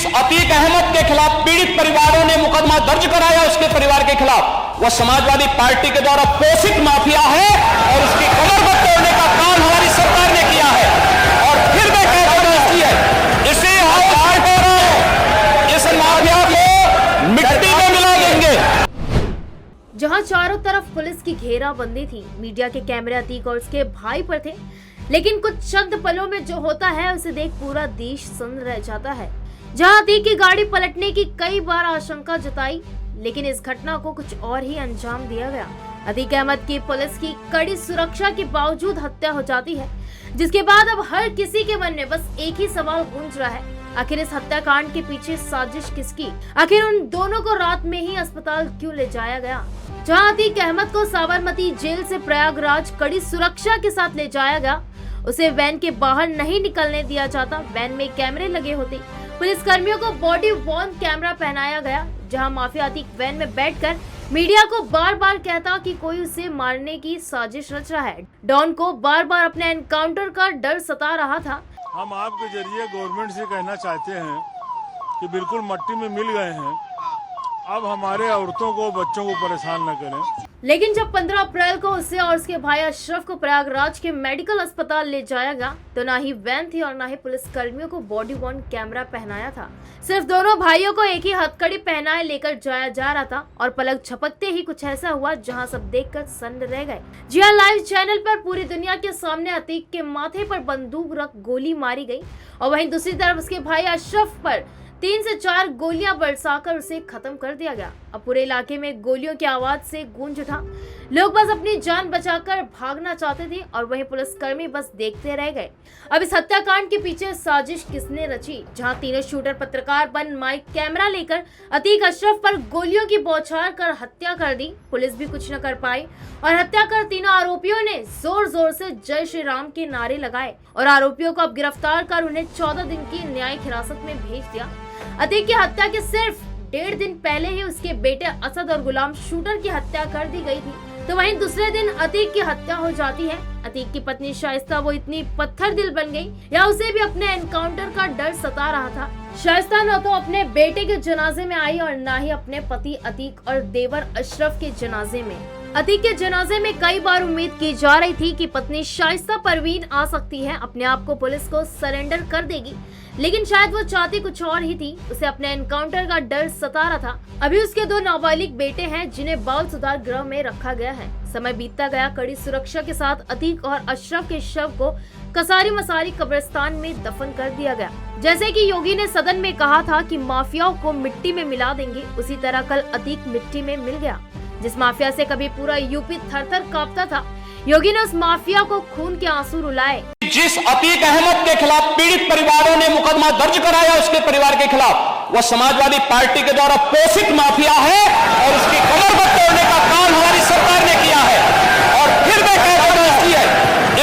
जिस अतीक अहमद के खिलाफ पीड़ित परिवारों ने मुकदमा दर्ज कराया उसके परिवार के खिलाफ, वह समाजवादी पार्टी के द्वारा पोषित माफिया है और उसकी कमर तोड़ने का काम हमारी सरकार ने किया है। और फिर मैं कहती है इसे हम इस माफिया को मिट्टी में मिला देंगे। जहां चारों तरफ पुलिस की घेराबंदी थी, मीडिया के कैमरे अतीक और उसके भाई पर थे, लेकिन कुछ चंद पलों में जो होता है उसे देख पूरा देश सुन्न रह जाता है। जहां अतीक की गाड़ी पलटने की कई बार आशंका जताई, लेकिन इस घटना को कुछ और ही अंजाम दिया गया। अतीक अहमद की पुलिस की कड़ी सुरक्षा के बावजूद हत्या हो जाती है, जिसके बाद अब हर किसी के मन में बस एक ही सवाल गूंज रहा है, आखिर इस हत्याकांड के पीछे साजिश किसकी? आखिर उन दोनों को रात में ही अस्पताल क्यों ले जाया गया? जहां अतीक अहमद को साबरमती जेल से प्रयागराज कड़ी सुरक्षा के साथ ले जाया गया, उसे वैन के बाहर नहीं निकलने दिया जाता। वैन में कैमरे लगे होते, पुलिस कर्मियों को बॉडी वॉर्न कैमरा पहनाया गया। जहां माफिया अतीक वैन में बैठकर मीडिया को बार बार कहता कि कोई उसे मारने की साजिश रच रहा है। डॉन को बार बार अपने एनकाउंटर का डर सता रहा था। हम आपके जरिए गवर्नमेंट से कहना चाहते हैं कि बिल्कुल मट्टी में मिल गए हैं, अब हमारे औरतों को बच्चों को परेशान न करें। लेकिन जब 15 अप्रैल को उसे और उसके भाई अशरफ को प्रयागराज के मेडिकल अस्पताल ले जाया गया, तो ना ही वैन थी और ना ही पुलिस कर्मियों को बॉडी वॉर्न कैमरा पहनाया था। सिर्फ दोनों भाइयों को एक ही हथकड़ी पहनाए लेकर जाया जा रहा था और पलक झपकते ही कुछ ऐसा हुआ जहां सब देखकर सन्न रह गए। जी हां, लाइव चैनल पर पूरी दुनिया के सामने अतीक के माथे पर बंदूक रख गोली मारी गई और वहीं दूसरी तरफ उसके भाई अशरफ पर 3 से 4 गोलियां बरसाकर उसे खत्म कर दिया गया। अब पूरे इलाके में गोलियों की आवाज से गूंज उठा। लोग बस अपनी जान बचाकर भागना चाहते थे और वहीं पुलिसकर्मी बस देखते रह गए। अब इस हत्याकांड के पीछे साजिश किसने रची? जहां तीनों शूटर पत्रकार बन माइक कैमरा लेकर अतीक अशरफ पर गोलियों की बौछार कर हत्या कर दी। पुलिस भी कुछ न कर पाई और हत्या कर तीनों आरोपियों ने जोर जोर से जय श्री राम के नारे लगाए और आरोपियों को अब गिरफ्तार कर उन्हें 14 दिन की न्यायिक हिरासत में भेज दिया। अतीक की हत्या के सिर्फ 1.5 दिन पहले ही उसके बेटे असद और गुलाम शूटर की हत्या कर दी गई थी, तो वहीं दूसरे दिन अतीक की हत्या हो जाती है। अतीक की पत्नी शाइस्ता वो इतनी पत्थर दिल बन गई या उसे भी अपने एनकाउंटर का डर सता रहा था। शाइस्ता न तो अपने बेटे के जनाजे में आई और न ही अपने पति अतीक और देवर अशरफ के जनाजे में। अतीक के जनाजे में कई बार उम्मीद की जा रही थी कि पत्नी शाइस्ता परवीन आ सकती है, अपने आप को पुलिस को सरेंडर कर देगी, लेकिन शायद वो चाहती कुछ और ही थी। उसे अपने एनकाउंटर का डर सता रहा था। अभी उसके 2 नाबालिग बेटे हैं जिन्हें बाल सुधार गृह में रखा गया है। समय बीतता गया, कड़ी सुरक्षा के साथ अतीक और अशरफ के शव को कसारी मसारी कब्रिस्तान में दफन कर दिया गया। जैसे कि योगी ने सदन में कहा था कि माफियाओं को मिट्टी में मिला देंगे, उसी तरह कल अतीक मिट्टी में मिल गया। जिस माफिया से कभी पूरा यूपी थर-थर कांपता था, योगी ने उस माफिया को खून के आंसू रुलाए। जिस अतीक अहमद के खिलाफ पीड़ित परिवारों ने मुकदमा दर्ज कराया उसके परिवार के खिलाफ, वह समाजवादी पार्टी के द्वारा पोषित माफिया है और उसकी कमर तोड़ने का काम हमारी सरकार ने किया है। और फिर मैं कहती है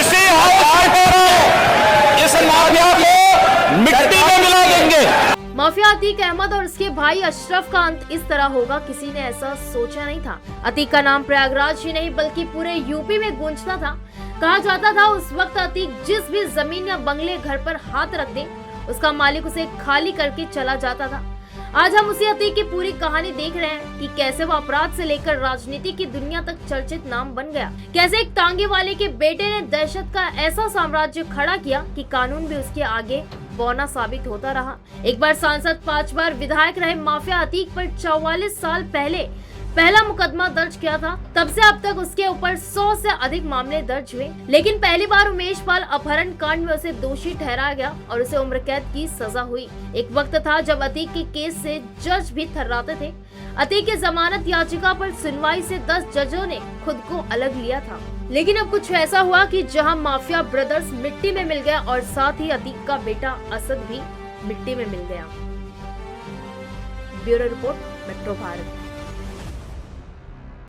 इसे हम इस माफिया को मिट्टी में मिला देंगे। माफिया अतीक अहमद और उसके भाई अशरफ का अंत इस तरह होगा, किसी ने ऐसा सोचा नहीं था। अतीक का नाम प्रयागराज ही नहीं बल्कि पूरे यूपी में गूंजता था। कहा जाता था उस वक्त अतीक जिस भी जमीन या बंगले घर पर हाथ रख दे, उसका मालिक उसे खाली करके चला जाता था। आज हम उसी अतीक की पूरी कहानी देख रहे हैं कि कैसे वो अपराध से लेकर राजनीति की दुनिया तक चर्चित नाम बन गया। कैसे एक तांगे वाले के बेटे ने दहशत का ऐसा साम्राज्य खड़ा किया कि कानून भी उसके आगे बौना साबित होता रहा। एक बार सांसद, 5 बार विधायक रहे माफिया अतीक पर 44 साल पहले पहला मुकदमा दर्ज किया था। तब से अब तक उसके ऊपर 100 से अधिक मामले दर्ज हुए, लेकिन पहली बार उमेश पाल अपहरण कांड में उसे दोषी ठहराया गया और उसे उम्र कैद की सजा हुई। एक वक्त था जब अतीक के केस से जज भी थर्राते थे। अतीक की जमानत याचिका पर सुनवाई से 10 जजों ने खुद को अलग लिया था, लेकिन अब कुछ ऐसा हुआ कि जहां माफिया ब्रदर्स मिट्टी में मिल गया और साथ ही अतीक का बेटा असद भी मिट्टी में मिल गया। Bureau report, metro Bharat.